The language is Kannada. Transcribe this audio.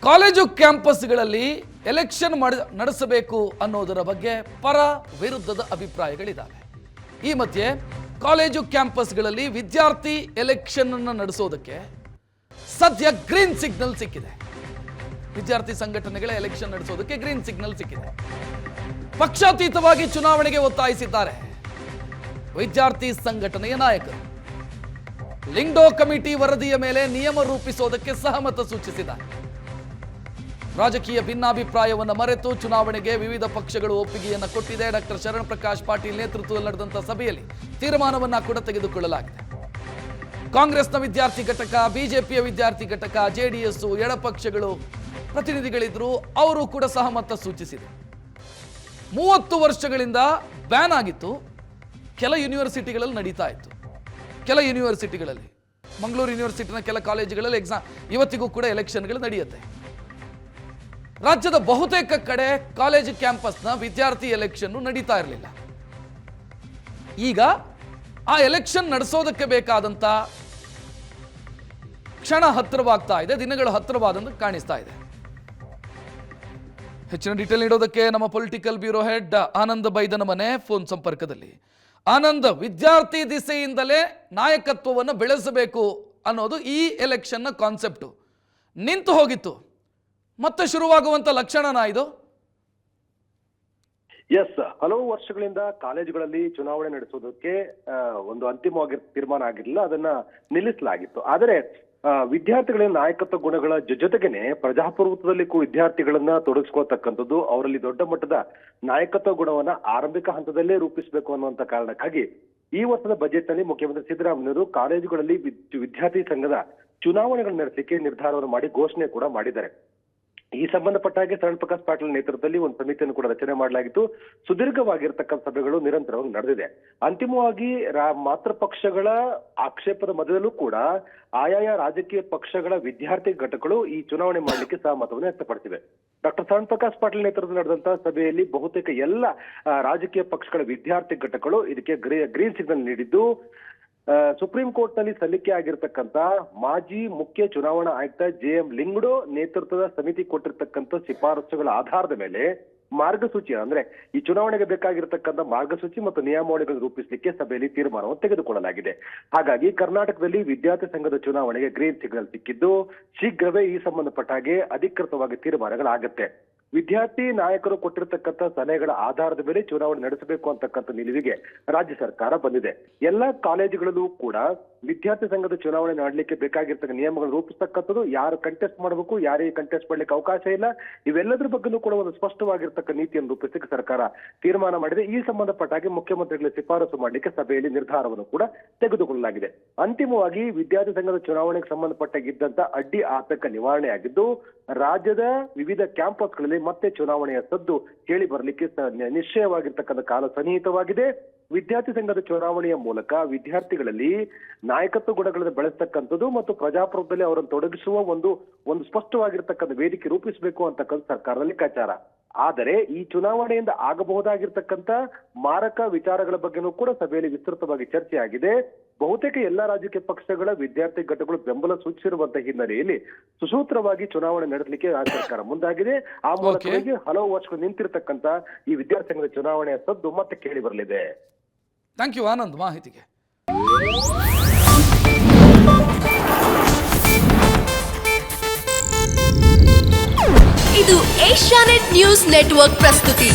ಕಾಲೇಜು ಕ್ಯಾಂಪಸ್ಗಳಲ್ಲಿ ಎಲೆಕ್ಷನ್ ನಡೆಸಬೇಕು ಅನ್ನೋದರ ಬಗ್ಗೆ ಪರ ವಿರುದ್ಧದ ಅಭಿಪ್ರಾಯಗಳಿದ್ದಾವೆ. ಈ ಮಧ್ಯೆ ಕಾಲೇಜು ಕ್ಯಾಂಪಸ್ಗಳಲ್ಲಿ ವಿದ್ಯಾರ್ಥಿ ಎಲೆಕ್ಷನ್ ಅನ್ನು ನಡೆಸೋದಕ್ಕೆ ಸದ್ಯ ಗ್ರೀನ್ ಸಿಗ್ನಲ್ ಸಿಕ್ಕಿದೆ. ವಿದ್ಯಾರ್ಥಿ ಸಂಘಟನೆಗಳ ಎಲೆಕ್ಷನ್ ನಡೆಸೋದಕ್ಕೆ ಗ್ರೀನ್ ಸಿಗ್ನಲ್ ಸಿಕ್ಕಿದೆ. ಪಕ್ಷಾತೀತವಾಗಿ ಚುನಾವಣೆಗೆ ಒತ್ತಾಯಿಸಿದ್ದಾರೆ ವಿದ್ಯಾರ್ಥಿ ಸಂಘಟನೆಯ ನಾಯಕರು. ಲಿಂಗ್ಡೋ ಕಮಿಟಿ ವರದಿಯ ಮೇಲೆ ನಿಯಮ ರೂಪಿಸೋದಕ್ಕೆ ಸಹಮತ ಸೂಚಿಸಿದ್ದಾರೆ. ರಾಜಕೀಯ ಭಿನ್ನಾಭಿಪ್ರಾಯವನ್ನು ಮರೆತು ಚುನಾವಣೆಗೆ ವಿವಿಧ ಪಕ್ಷಗಳು ಒಪ್ಪಿಗೆಯನ್ನು ಕೊಟ್ಟಿದೆ. ಡಾಕ್ಟರ್ ಶರಣ್ ಪ್ರಕಾಶ್ ಪಾಟೀಲ್ ನೇತೃತ್ವದಲ್ಲಿ ನಡೆದಂತಹ ಸಭೆಯಲ್ಲಿ ತೀರ್ಮಾನವನ್ನ ಕೂಡ ತೆಗೆದುಕೊಳ್ಳಲಾಗಿದೆ. ಕಾಂಗ್ರೆಸ್ನ ವಿದ್ಯಾರ್ಥಿ ಘಟಕ, ಬಿಜೆಪಿಯ ವಿದ್ಯಾರ್ಥಿ ಘಟಕ, ಜೆಡಿಎಸ್, ಎಡಪಕ್ಷಗಳು ಪ್ರತಿನಿಧಿಗಳಿದ್ರು. ಅವರು ಕೂಡ ಸಹಮತ ಸೂಚಿಸಿದರು. 30 ವರ್ಷಗಳಿಂದ ಬ್ಯಾನ್ ಆಗಿತ್ತು. ಕೆಲ ಯೂನಿವರ್ಸಿಟಿಗಳಲ್ಲಿ ನಡೀತಾ ಇತ್ತು. ಕೆಲ ಯೂನಿವರ್ಸಿಟಿಗಳಲ್ಲಿ, ಮಂಗಳೂರು ಯೂನಿವರ್ಸಿಟಿನ ಕೆಲ ಕಾಲೇಜುಗಳಲ್ಲಿ ಇವತ್ತಿಗೂ ಕೂಡ ಎಲೆಕ್ಷನ್ಗಳು ನಡೆಯುತ್ತೆ. ರಾಜ್ಯದ ಬಹುತೇಕ ಕಡೆ ಕಾಲೇಜು ಕ್ಯಾಂಪಸ್ನ ವಿದ್ಯಾರ್ಥಿ ಎಲೆಕ್ಷನ್ ನಡೀತಾ ಇರಲಿಲ್ಲ. ಈಗ ಆ ಎಲೆಕ್ಷನ್ ನಡೆಸೋದಕ್ಕೆ ಬೇಕಾದಂತ ಕ್ಷಣ ಹತ್ತಿರವಾಗ್ತಾ ಇದೆ, ದಿನಗಳು ಹತ್ತಿರವಾದಂತೆ ಕಾಣಿಸ್ತಾ ಇದೆ. ಹೆಚ್ಚಿನ ಡೀಟೇಲ್ ನೀಡೋದಕ್ಕೆ ನಮ್ಮ ಪೊಲಿಟಿಕಲ್ ಬ್ಯೂರೋ ಹೆಡ್ ಆನಂದ್ ಬೈದನ ಮನೆ ಫೋನ್ ಸಂಪರ್ಕದಲ್ಲಿ. ಆನಂದ್, ವಿದ್ಯಾರ್ಥಿ ದಿಸೆಯಿಂದಲೇ ನಾಯಕತ್ವವನ್ನು ಬೆಳೆಸಬೇಕು ಅನ್ನೋದು ಈ ಎಲೆಕ್ಷನ್ನ ಕಾನ್ಸೆಪ್ಟು. ನಿಂತು ಹೋಗಿತ್ತು, ಮತ್ತೆ ಶುರುವಾಗುವಂತ ಲಕ್ಷಣನಾ ಇದು? ಎಸ್, ಹಲವು ವರ್ಷಗಳಿಂದ ಕಾಲೇಜುಗಳಲ್ಲಿ ಚುನಾವಣೆ ನಡೆಸೋದಕ್ಕೆ ಒಂದು ಅಂತಿಮವಾಗಿ ತೀರ್ಮಾನ ಆಗಿರಲಿಲ್ಲ, ಅದನ್ನ ನಿಲ್ಲಿಸಲಾಗಿತ್ತು. ಆದರೆ ವಿದ್ಯಾರ್ಥಿಗಳ ನಾಯಕತ್ವ ಗುಣಗಳ ಜೊತೆಗೇನೆ ಪ್ರಜಾಪ್ರಭುತ್ವದಲ್ಲಿ ವಿದ್ಯಾರ್ಥಿಗಳನ್ನ ತೊಡಗಿಸ್ಕೊಳ್ತಕ್ಕಂಥದ್ದು, ಅವರಲ್ಲಿ ದೊಡ್ಡ ಮಟ್ಟದ ನಾಯಕತ್ವ ಗುಣವನ್ನ ಆರಂಭಿಕ ಹಂತದಲ್ಲೇ ರೂಪಿಸಬೇಕು ಅನ್ನುವಂತ ಕಾರಣಕ್ಕಾಗಿ ಈ ವರ್ಷದ ಬಜೆಟ್ ನಲ್ಲಿ ಮುಖ್ಯಮಂತ್ರಿ ಸಿದ್ದರಾಮಯ್ಯವರು ಕಾಲೇಜುಗಳಲ್ಲಿ ವಿದ್ಯಾರ್ಥಿ ಸಂಘದ ಚುನಾವಣೆಗಳನ್ನು ನಡೆಸಲಿಕ್ಕೆ ನಿರ್ಧಾರವನ್ನು ಮಾಡಿ ಘೋಷಣೆ ಕೂಡ ಮಾಡಿದ್ದಾರೆ. ಈ ಸಂಬಂಧಪಟ್ಟ ಹಾಗೆ ಶರಣ್ ಪ್ರಕಾಶ್ ಪಾಟೀಲ್ ನೇತೃತ್ವದಲ್ಲಿ ಒಂದು ಸಮಿತಿಯನ್ನು ಕೂಡ ರಚನೆ ಮಾಡಲಾಗಿತ್ತು. ಸುದೀರ್ಘವಾಗಿರ್ತಕ್ಕಂಥ ಸಭೆಗಳು ನಿರಂತರವಾಗಿ ನಡೆದಿದೆ. ಅಂತಿಮವಾಗಿ ಮಾತೃ ಪಕ್ಷಗಳ ಆಕ್ಷೇಪದ ಮಧ್ಯದಲ್ಲೂ ಕೂಡ ಆಯಾಯ ರಾಜಕೀಯ ಪಕ್ಷಗಳ ವಿದ್ಯಾರ್ಥಿ ಘಟಕಗಳು ಈ ಚುನಾವಣೆ ಮಾಡಲಿಕ್ಕೆ ಸಹಮತವನ್ನು ವ್ಯಕ್ತಪಡಿಸಿವೆ. ಡಾಕ್ಟರ್ ಶರಣ್ ಪ್ರಕಾಶ್ ಪಾಟೀಲ್ ನೇತೃತ್ವದಲ್ಲಿ ನಡೆದಂತಹ ಸಭೆಯಲ್ಲಿ ಬಹುತೇಕ ಎಲ್ಲ ರಾಜಕೀಯ ಪಕ್ಷಗಳ ವಿದ್ಯಾರ್ಥಿ ಘಟಕಗಳು ಇದಕ್ಕೆ ಗ್ರೀನ್ ಸಿಗ್ನಲ್ ನೀಡಿದ್ದು, ಸುಪ್ರೀಂ ಕೋರ್ಟ್ ನಲ್ಲಿ ಸಲ್ಲಿಕೆ ಆಗಿರ್ತಕ್ಕಂಥ ಮಾಜಿ ಮುಖ್ಯ ಚುನಾವಣಾ ಆಯುಕ್ತ JM ಲಿಂಗ್ಡೋ ನೇತೃತ್ವದ ಸಮಿತಿ ಕೊಟ್ಟಿರ್ತಕ್ಕಂಥ ಶಿಫಾರಸುಗಳ ಆಧಾರದ ಮೇಲೆ ಮಾರ್ಗಸೂಚಿ, ಅಂದ್ರೆ ಈ ಚುನಾವಣೆಗೆ ಬೇಕಾಗಿರ್ತಕ್ಕಂಥ ಮಾರ್ಗಸೂಚಿ ಮತ್ತು ನಿಯಮಾವಳಿಗಳನ್ನು ರೂಪಿಸಲಿಕ್ಕೆ ಸಭೆಯಲ್ಲಿ ತೀರ್ಮಾನವನ್ನು ತೆಗೆದುಕೊಳ್ಳಲಾಗಿದೆ. ಹಾಗಾಗಿ ಕರ್ನಾಟಕದಲ್ಲಿ ವಿದ್ಯಾರ್ಥಿ ಸಂಘದ ಚುನಾವಣೆಗೆ ಗ್ರೀನ್ ಸಿಗ್ನಲ್ ಸಿಕ್ಕಿದ್ದು, ಶೀಘ್ರವೇ ಈ ಸಂಬಂಧಪಟ್ಟ ಹಾಗೆ ಅಧಿಕೃತವಾಗಿ ತೀರ್ಮಾನಗಳಾಗುತ್ತೆ. ವಿದ್ಯಾರ್ಥಿ ನಾಯಕರು ಕೊಟ್ಟಿರ್ತಕ್ಕಂಥ ಸಲಹೆಗಳ ಆಧಾರದ ಮೇಲೆ ಚುನಾವಣೆ ನಡೆಸಬೇಕು ಅಂತಕ್ಕಂಥ ನಿಲುವಿಗೆ ರಾಜ್ಯ ಸರ್ಕಾರ ಬಂದಿದೆ. ಎಲ್ಲಾ ಕಾಲೇಜುಗಳಲ್ಲೂ ಕೂಡ ವಿದ್ಯಾರ್ಥಿ ಸಂಘದ ಚುನಾವಣೆ ಮಾಡಲಿಕ್ಕೆ ಬೇಕಾಗಿರ್ತಕ್ಕ ನಿಯಮಗಳನ್ನು ರೂಪಿಸ್ತಕ್ಕಂಥದ್ದು, ಯಾರು ಕಂಟೆಸ್ಟ್ ಮಾಡಬೇಕು, ಯಾರಿಗೆ ಕಂಟೆಸ್ಟ್ ಮಾಡಲಿಕ್ಕೆ ಅವಕಾಶ ಇಲ್ಲ, ಇವೆಲ್ಲದರ ಬಗ್ಗೆನೂ ಕೂಡ ಒಂದು ಸ್ಪಷ್ಟವಾಗಿರ್ತಕ್ಕ ನೀತಿಯನ್ನು ರೂಪಿಸಲಿಕ್ಕೆ ಸರ್ಕಾರ ತೀರ್ಮಾನ ಮಾಡಿದೆ. ಈ ಸಂಬಂಧಪಟ್ಟ ಹಾಗೆ ಮುಖ್ಯಮಂತ್ರಿಗಳ ಶಿಫಾರಸು ಮಾಡಲಿಕ್ಕೆ ಸಭೆಯಲ್ಲಿ ನಿರ್ಧಾರವನ್ನು ಕೂಡ ತೆಗೆದುಕೊಳ್ಳಲಾಗಿದೆ. ಅಂತಿಮವಾಗಿ ವಿದ್ಯಾರ್ಥಿ ಸಂಘದ ಚುನಾವಣೆಗೆ ಸಂಬಂಧಪಟ್ಟಾಗಿದ್ದಂತ ಅಡ್ಡಿ ಆತಂಕ ನಿವಾರಣೆಯಾಗಿದ್ದು, ರಾಜ್ಯದ ವಿವಿಧ ಕ್ಯಾಂಪಸ್ಗಳಲ್ಲಿ ಮತ್ತೆ ಚುನಾವಣೆಯ ಸದ್ದು ಕೇಳಿ ಬರಲಿಕ್ಕೆ ನಿಶ್ಚಯವಾಗಿರ್ತಕ್ಕಂಥ ಕಾಲ ಸನ್ನಿಹಿತವಾಗಿದೆ. ವಿದ್ಯಾರ್ಥಿ ಸಂಘದ ಚುನಾವಣೆಯ ಮೂಲಕ ವಿದ್ಯಾರ್ಥಿಗಳಲ್ಲಿ ನಾಯಕತ್ವ ಗುಣಗಳನ್ನು ಬೆಳೆಸ್ತಕ್ಕಂಥದ್ದು ಮತ್ತು ಪ್ರಜಾಪ್ರಭುತ್ವದಲ್ಲಿ ಅವರನ್ನು ತೊಡಗಿಸುವ ಒಂದು ಸ್ಪಷ್ಟವಾಗಿರ್ತಕ್ಕಂಥ ವೇದಿಕೆ ರೂಪಿಸಬೇಕು ಅಂತಕ್ಕಂಥ ಸರ್ಕಾರದ ಲೆಕ್ಕಾಚಾರ. ಆದರೆ ಈ ಚುನಾವಣೆಯಿಂದ ಆಗಬಹುದಾಗಿರ್ತಕ್ಕಂಥ ಮಾರಕ ವಿಚಾರಗಳ ಬಗ್ಗೆನೂ ಕೂಡ ಸಭೆಯಲ್ಲಿ ವಿಸ್ತೃತವಾಗಿ ಚರ್ಚೆ ಆಗಿದೆ. ಬಹುತೇಕ ಎಲ್ಲಾ ರಾಜಕೀಯ ಪಕ್ಷಗಳ ವಿದ್ಯಾರ್ಥಿ ಘಟಕಗಳು ಬೆಂಬಲ ಸೂಚಿಸಿರುವಂತಹ ಹಿನ್ನೆಲೆಯಲ್ಲಿ ಸುಸೂತ್ರವಾಗಿ ಚುನಾವಣೆ ನಡೆಸಲಿಕ್ಕೆ ರಾಜ್ಯ ಸರ್ಕಾರ ಮುಂದಾಗಿದೆ. ಆ ಮೂಲಕವಾಗಿ ಹಲವು ವರ್ಷಗಳು ನಿಂತಿರತಕ್ಕಂತ ಈ ವಿದ್ಯಾರ್ಥಿ ಸಂಘದ ಚುನಾವಣೆಯ ಸದ್ದು ಮತ್ತೆ ಕೇಳಿ ಬರಲಿದೆ. ಥ್ಯಾಂಕ್ ಯು ಆನಂದ್ ಮಾಹಿತಿಗೆ. ಇದು ಏಷ್ಯಾನೆಟ್ ನ್ಯೂಸ್ ನೆಟ್ವರ್ಕ್ ಪ್ರಸ್ತುತಿ.